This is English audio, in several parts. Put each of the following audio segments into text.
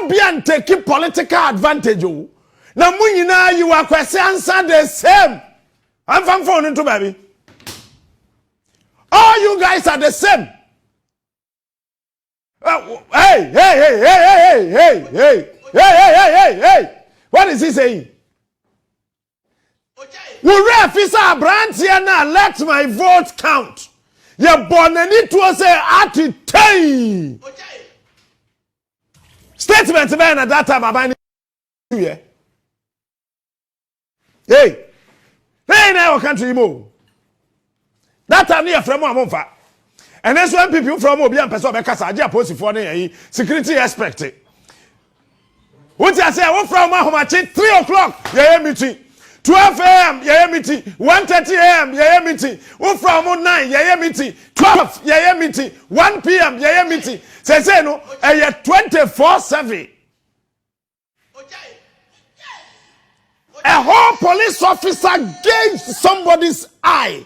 be and take political advantage. Now, Munina, you are question answer the same. I'm from phone into baby. All you guys are the same. Hey. What is he saying? Officer Brandt here now, let my vote count. You're born and it was a tay. Statement man at that time about you. Hey, now country move. That time near from Monfa. And that's when people from Obian Person Casa post for security expected. What I say, what from Mahomachi, 3 o'clock, yeah, meeting. 12 a.m. yeah meeting. 1:30 a.m. yeah meeting. What from 9 yeah meeting. 12 yeah meeting. 1 p.m. yeah meeting. Say no, 24/7. A whole police officer gauged somebody's eye.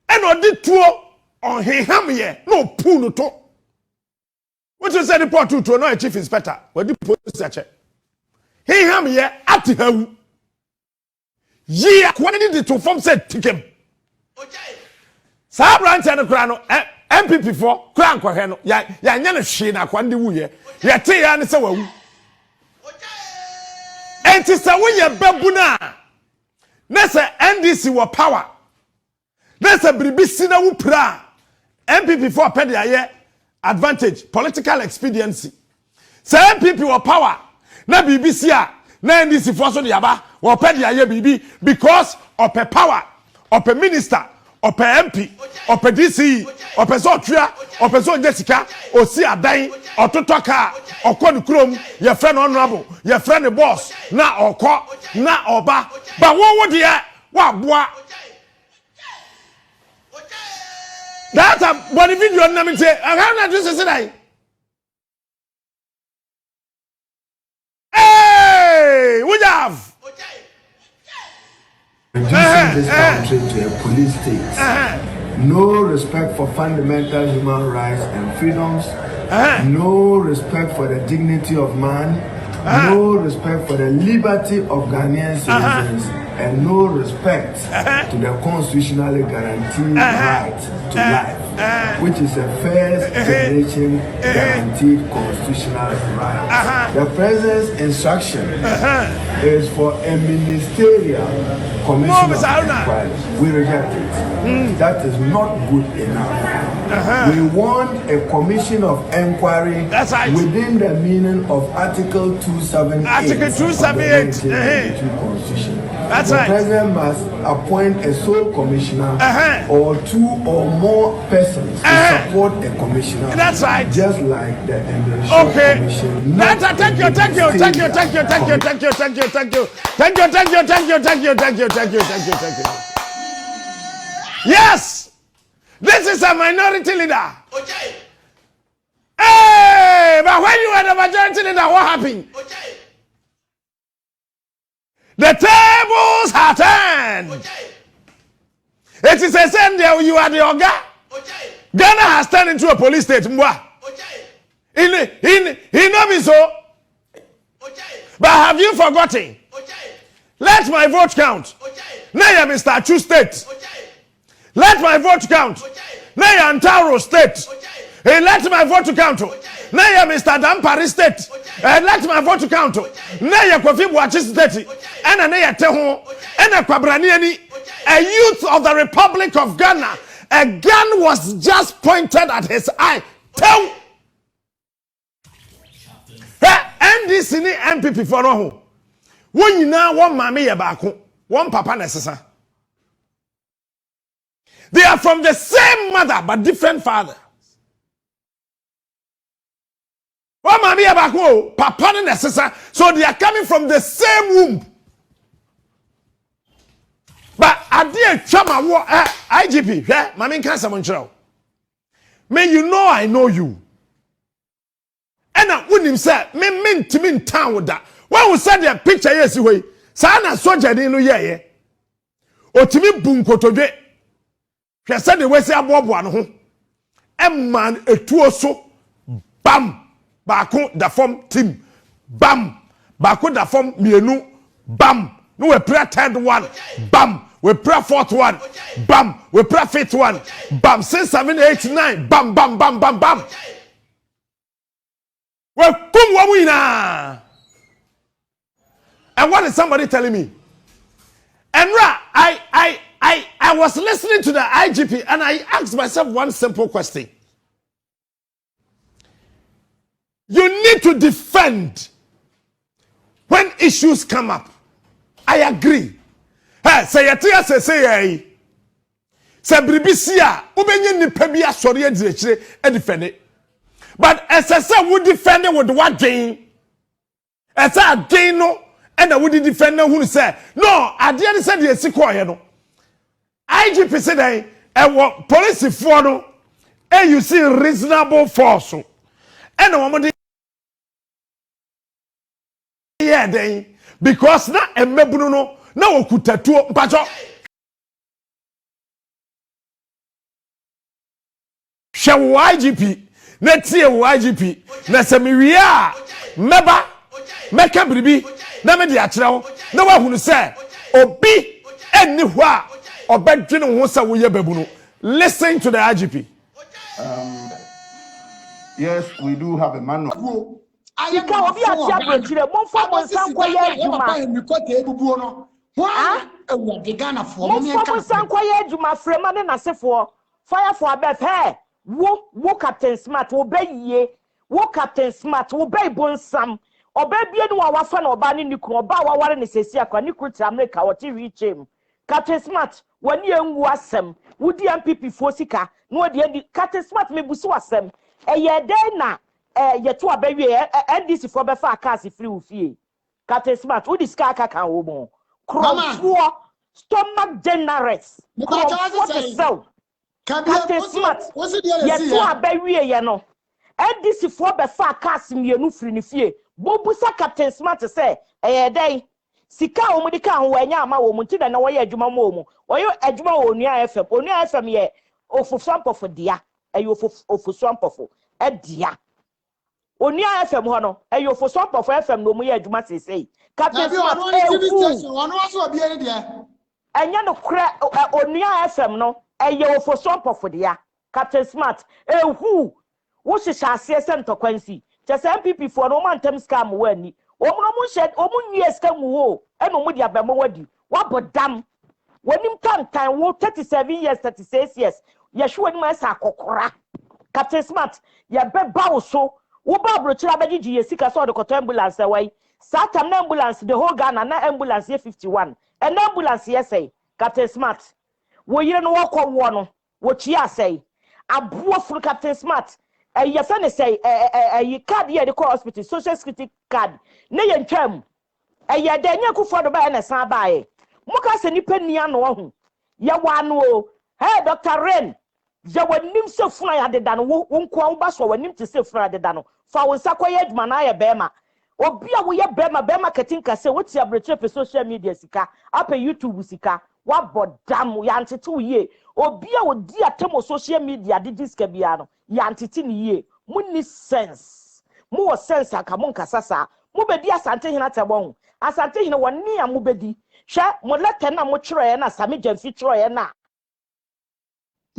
And on the tour on him here, no pool no to. What you say the report to no chief inspector? What the police check? He ham here at him. Yeah, quantity to form said tikem. Sa branch and crano MPP for crank or heno. Ya nyana she na kwandi wu ye. Ya te ya ne se wawu. Enti se wo ye babuna. Na se NDC wo power. Na se bribisi na wu pra. MPP for pede aye advantage, political expediency. Se MPP wo power. Na BBC a na NDC for so de yaba. Or pay the BB because of a power, of a minister, of a MP, of a DC, of a Zotria, of a Zon Jessica, or see a dying, or to talk, or call the chrome, your friend honorable, your friend the boss, na or call, na or ba. But what would you what? That's a body video name say, I have not just say. Hey, what you have? Reducing this country to a police state. No respect for fundamental human rights and freedoms. No respect for the dignity of man. No respect for the liberty of Ghanaian citizens. And no respect to the constitutionally guaranteed right to life, which is a first generation guaranteed constitutional right. The president's instruction is for a ministerial commission of inquiry. We reject it. That is not good enough. We want a commission of inquiry within the meaning of Article 278 Article 278 of the 1992 Constitution. That's the right. president must appoint a sole commissioner or 2 or more persons to support a commissioner. That's right. Just like the Embassy Commission. Thank you. Yes, this is a minority leader. Okay. Hey, but when you are the majority leader, what happened? Okay. The tables have turned. Okay. It is a sign that you are the Oga. Okay. Ghana has turned into a police state. Okay. He know me so. Okay. But have you forgotten? Okay. Let my vote count. Okay. Now you Mr. Chu State. Okay. Let my vote count. Okay. Now you Antaro State. Okay. Hey, let my vote count. Okay. Now you Mr. Dampari State. Okay. Let my vote count. Okay. Now you Kofi Buachi State. Okay. And now you Teho. And a Kwabraniani. A youth of the Republic of Ghana. A gun was just pointed at his eye. Tell. NDC ni MPP for no. When you now one mommy yabako, one papa necessary. They are from the same mother but different father. One mommy yabako, papa necessary. So they are coming from the same womb. But I dear chama IGP, yeah, mommy can't summon child. May you know I know you. And I wouldn't say, me to town with that. When we said the picture, yes, way, Sana soldier didn't know, or to me, boom, kotoje. She said the way say about one home. A man, a two or so, bam, baako da form team bam baako da form mienu bam no we pray third one bam we pray fourth one bam we pray fifth one bam 6 7 8 9 bam bam bam bam bam we kum wa wina. And what is somebody telling me? And I was listening to the IGP and I asked myself one simple question. You need to defend when issues come up. I agree. Hey, say bribisia ubenye nipa bi asori adirechire e defend it. But as I said, we defend it with what gain? As I gain no, and I would defend who say no. At the end said the sequoia no. IGP said I police for no, and you see reasonable force. And the woman yeah then because na emebunu no na okutatuo mpacho hwe IGP na tie IGP na semiwia meba meka bribi na me de akere wo na wa hunu se obi eni ho a obedwene ho se wo ye babunu. Listen to the IGP. Yes, we do have a manual. I can't be a champion. One for one, some quiet, you might be caught a buono. Why? The Ghana for me, some quiet, you my friend, and I say for fire for a bed hair. Walk Captain Smart, obey ye. Walk Captain Smart, obey Bon Sam. Obey bien or fan or banning you call Bow Warren is a siaka, you could America or TV him. Captain Smart, when young was some, would the MPP for Sika, no, the Captain Smart may be so some. A year day now. Yet to a baby, and this is for the far cast if you fee. Captain Smart, who is Kaka can woman? Cromford, stomach generous. Captain Smart, yet to a baby, you know. And this is for the far cast in your new free fee. Bobusa Captain Smart to say, a day. Sika omudika when yama woman to the no way Juma Momo, or you a Juma Onia FM ye, or for swamp of a dear, a you for swamp of a dear. Onia FM hono e yo for swamp of FM no mu ye adwuma say Captain Smart one also be any there enya no kra Onia FM no e yo for swamp of there Captain Smart ehu wo hyehyase center kwansi che say MPP for no man tem scam wani omo mu shed omo nwie scam wo e no mu dia bemo wadi wabodam wanim tantan wo 37 years 36 years ye hwe ni ma sa kokora Captain Smart ye beba wo so wo ba brochira beji ye sika so de koto ambulance away satam na ambulance the whole Ghana na ambulance ye 51 and ambulance ye say Captain Smart wo yire no wokọ wo no wo chia say aboa furu Captain Smart ye fe ne say ye card ye de call hospital social security card na ye ntwam ye de nya kufo do ba na san ba ye muka se nipa nia no ho ye wa no o hey Dr. Rain je wanim se funa ya de da no wo nko wo ba so wanim te se funa de da no fa wo sakoye adwuma na ya bema obi a wo ye bema katinka se wo ti abretre pe social media sika apa YouTube sika wa bodam ya ntete wo ye obi a wo di atemo social media de diska bia no ya ntete ni ye mu ni sense mu wo sense aka mu nkasasa mu bedi asante hina tebon asante hina woni a mu bedi hwe mo letter na mo kyerɛ na same jamfi kyerɛ na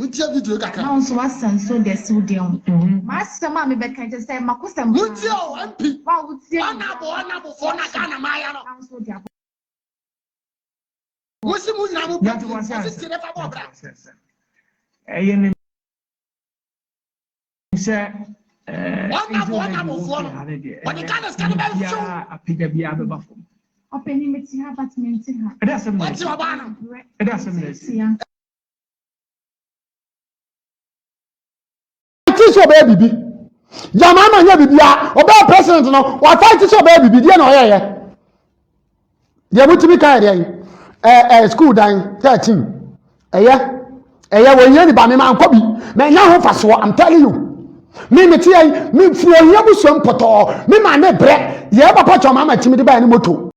Utia video kaka. Now so wasan so de so de on. Master ma me be kan je say makosam. Utia o MP. Wa utia. Anabo for na Ghana maya no. Wosi mu na mu pati. Wosi tire fa bo bra. Eye say anabo for no. When the Ghana scan be show. Apida bia be ba fom. Openi meti ha apartment ha. That's a What's your banner? That's a minute. So baby Jamama nya bibia oba president no wa fight so baby dia na oyeye dia mutimi kai dia school dan 13 eye wo nya ni ba me man ko bi me nya ho faso I'm telling you me tie me fuo nya bu so mpoto me ma ne bre ye papa choma ma timi de ba ni moto